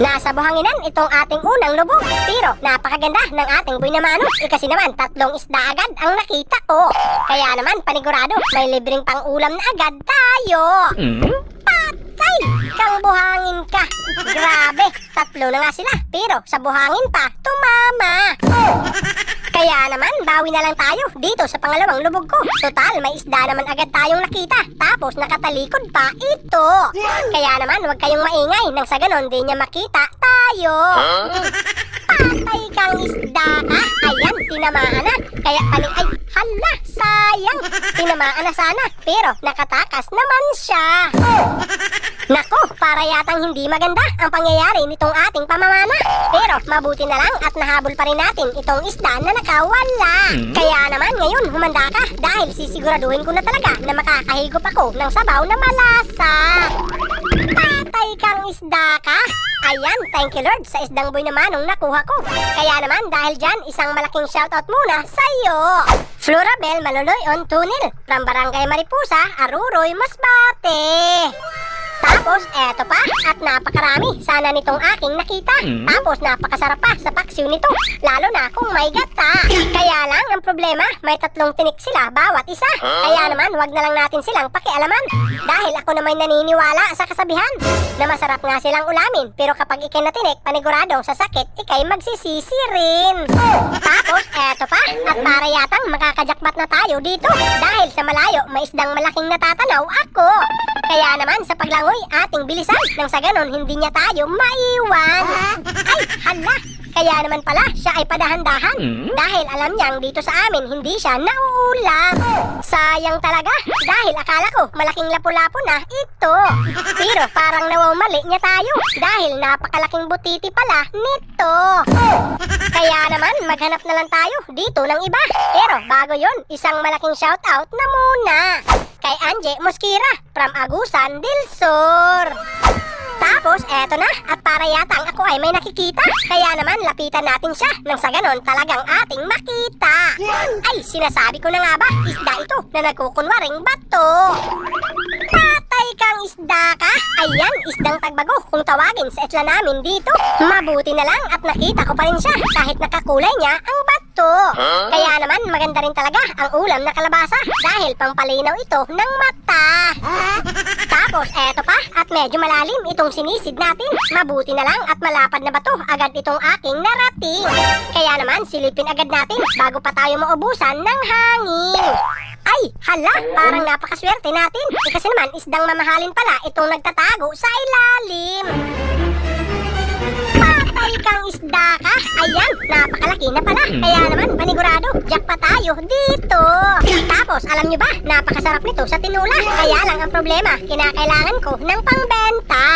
Nasa buhanginan itong ating unang lubog, pero napakaganda ng ating buhay na manok. Kasi naman 3 isda agad ang nakita ko. Kaya naman panigurado may libreng pang-ulam na agad tayo. Patay kang buhangin ka. Grabe, 3 na nga sila, pero sa buhangin pa tumama. Kaya naman, bawi na lang tayo dito sa pangalawang lubog ko. Total, may isda naman agad tayong nakita. Tapos nakatalikod pa ito. Kaya naman, huwag kayong maingay nang sa ganon din niya makita tayo. Patay kang isda ka. Ayan, tinamaan na. Kaya paling ay, hala, sayang. Tinamaan na sana, pero nakatakas naman siya. Nako, para yatang hindi maganda ang pangyayari nitong ating pamamana. Pero mabuti na lang at nahabol pa rin natin itong isda na nakawala. Kaya naman ngayon humanda ka dahil sisiguraduhin ko na talaga na makakahigop ako ng sabaw na malasa. Patay kang isda ka. Ayan, thank you Lord sa isdang boy na manong nakuha ko. Kaya naman dahil dyan, isang malaking shoutout muna sa'yo. Florabel Manuloyon Tunil from Barangay Maripusa, Aruroy, Masbate. Tapos, eto pa, at napakarami sana nitong aking nakita. Tapos, napakasarap pa sa paksiw nito, lalo na kung may gata. Kaya lang, ang problema, may 3 tinik sila bawat isa. Kaya naman, wag na lang natin silang pakialaman. Dahil ako naman naniniwala sa kasabihan na masarap nga silang ulamin. Pero kapag ikay natinik, paniguradong sa sakit, ikay magsisisi rin. Tapos, eto pa, at para yatang makakajakpat na tayo dito. Dahil sa malayo, may isdang malaking natatanaw ako. Kaya naman, sa paglangoy, ating bilisan nang sa ganon hindi niya tayo maiwan. Ay, hala! Kaya naman pala siya ay padahan-dahan dahil alam niyang dito sa amin hindi siya nauulam. Sayang talaga dahil akala ko malaking lapu-lapu na ito. Pero parang nawawmali niya tayo dahil napakalaking butiti pala nito. Kaya naman maghanap na lang tayo dito ng iba. Pero bago yon, isang malaking shoutout na muna kay Anje Mosquera from Agusan del Sur. Tapos, eto na, at para yatang ako ay may nakikita. Kaya naman, lapitan natin siya nang sa ganon talagang ating makita. Ay, sinasabi ko na nga ba, isda ito na nagkukunwaring bato. Patay kang isda ka. Ayan, isdang tagbago kung tawagin sa isla namin dito. Mabuti na lang at nakita ko pa rin siya kahit nakakulay niya ang bato. Kaya naman, maganda rin talaga ang ulam na kalabasa dahil pangpalinaw ito ng mata. Tapos, eto pa, at medyo malalim itong sinisid natin. Mabuti na lang at malapad na bato agad itong aking narating. Kaya naman, silipin agad natin bago pa tayo maubusan ng hangin. Ay, hala, parang napakaswerte natin. Kasi naman, isdang mamahalin pala itong nagtatago sa ilalim. Patay kang isda ka. Ayan, napakalaki na pala. Kaya naman, panigurado, jackpot tayo dito. Tapos, alam nyo ba, napakasarap nito sa tinula. Kaya lang ang problema, kinakailangan ko ng pangbenta.